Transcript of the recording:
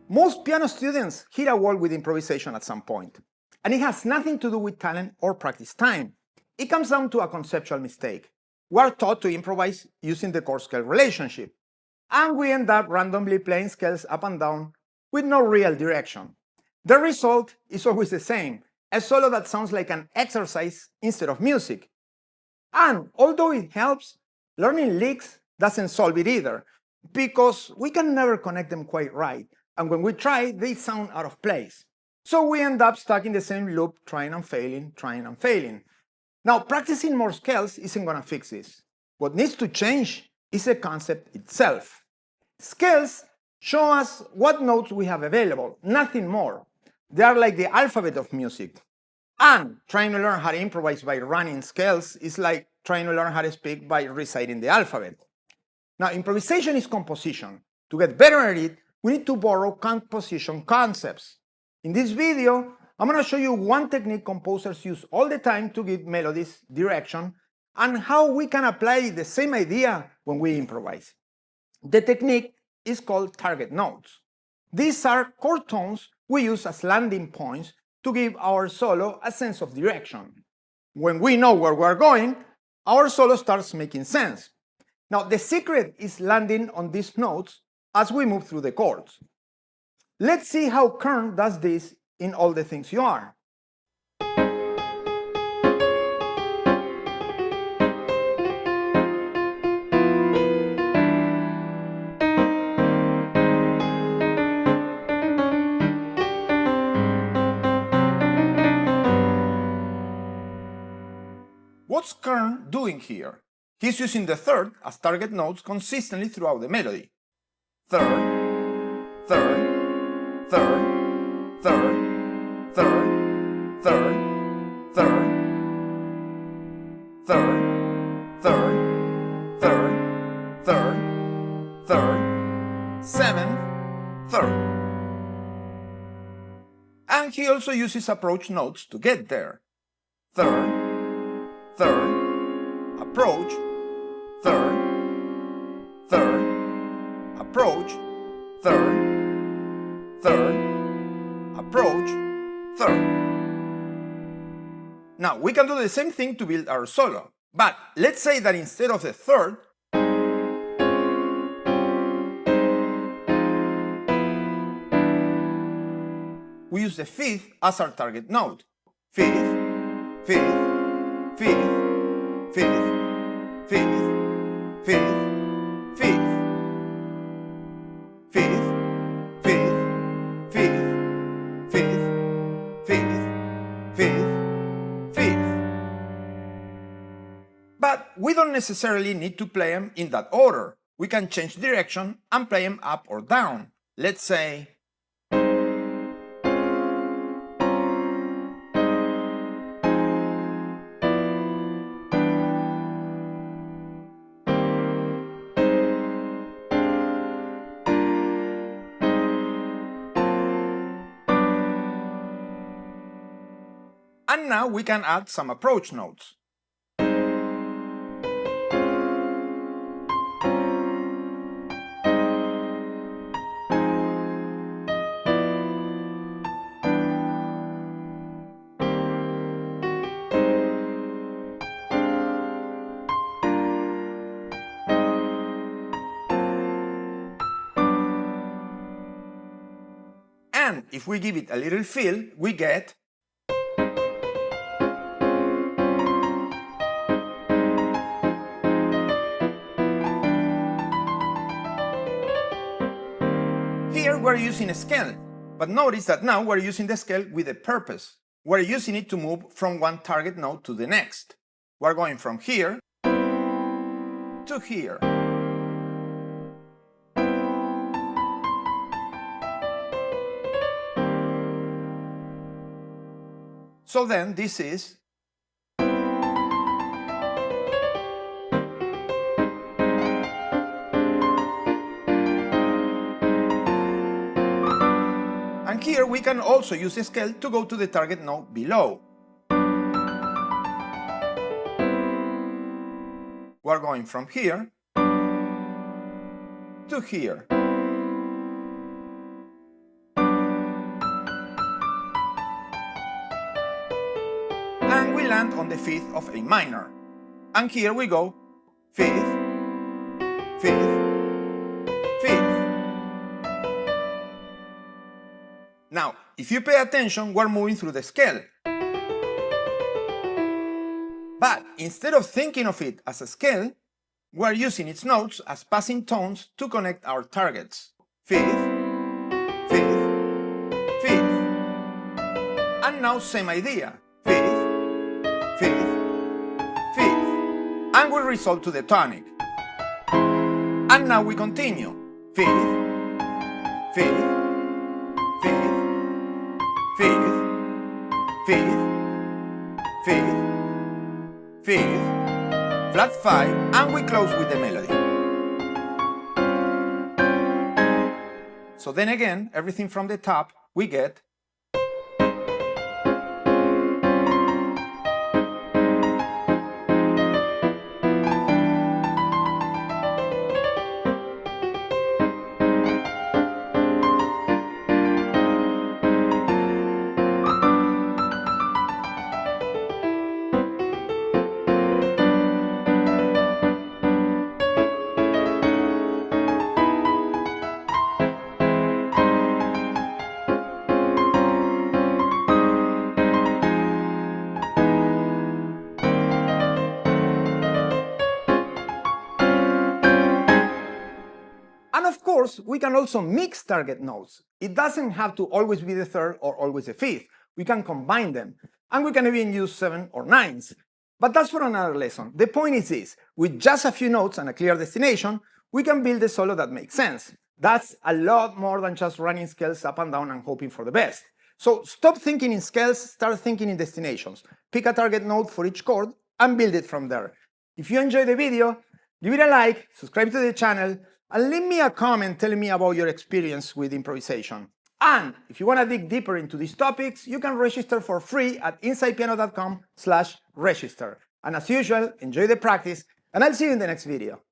Most piano students hit a wall with improvisation at some point, and it has nothing to do with talent or practice time. It comes down to a conceptual mistake. We are taught to improvise using the chord-scale relationship, and we end up randomly playing scales up and down with no real direction. The result is always the same, a solo that sounds like an exercise instead of music. And although it helps, learning licks doesn't solve it either, because we can never connect them quite right, and when we try, they sound out of place. So we end up stuck in the same loop, trying and failing, trying and failing. Now, practicing more scales isn't going to fix this. What needs to change is the concept itself. Scales show us what notes we have available, nothing more. They are like the alphabet of music. And trying to learn how to improvise by running scales is like trying to learn how to speak by reciting the alphabet. Now, improvisation is composition. To get better at it, we need to borrow composition concepts. In this video, I'm going to show you one technique composers use all the time to give melodies direction and how we can apply the same idea when we improvise. The technique is called target notes. These are chord tones we use as landing points to give our solo a sense of direction. When we know where we're going, our solo starts making sense. Now, the secret is landing on these notes as we move through the chords. Let's see how Kern does this in All the Things You Are. What's Kern doing here? He's using the third as target notes consistently throughout the melody. Third, third, third, third, third, third, third, third, third, third, third, third, seventh, third. And he also uses approach notes to get there. Third, third, approach, third, third, approach, third, third, approach, third. Now, we can do the same thing to build our solo, but let's say that instead of the third, we use the fifth as our target note. Fifth, fifth, fifth, fifth, fifth, fifth, fifth, fifth, fifth, fifth, fifth, fifth, fifth, fifth. But we don't necessarily need to play them in that order. We can change direction and play them up or down. Let's say and now we can add some approach notes. And if we give it a little feel, we get here we're using a scale, but notice that now we're using the scale with a purpose. We're using it to move from one target note to the next. We're going from here to here. So then this is and here we can also use a scale to go to the target note below. We're going from here to here. and we land on the 5th of A minor. And here we go, 5th, 5th, 5th. Now, if you pay attention, we're moving through the scale. But instead of thinking of it as a scale, we're using its notes as passing tones to connect our targets. 5th, 5th, 5th. And now same idea. 5th, 5th, 5th. And we resolve to the tonic. And now we continue. 5th, 5th, 5th, 5th, 5th, 5th, 5th, flat 5, and we close with the melody. So then again, everything from the top, we get And of course, we can also mix target notes. It doesn't have to always be the 3rd or always the 5th. We can combine them. And we can even use 7 or 9s. But that's for another lesson. The point is this: with just a few notes and a clear destination, we can build a solo that makes sense. That's a lot more than just running scales up and down and hoping for the best. So stop thinking in scales, start thinking in destinations. Pick a target note for each chord and build it from there. If you enjoyed the video, give it a like, subscribe to the channel, and leave me a comment telling me about your experience with improvisation. And if you want to dig deeper into these topics, you can register for free at InsidePiano.com/register. And as usual, enjoy the practice, and I'll see you in the next video.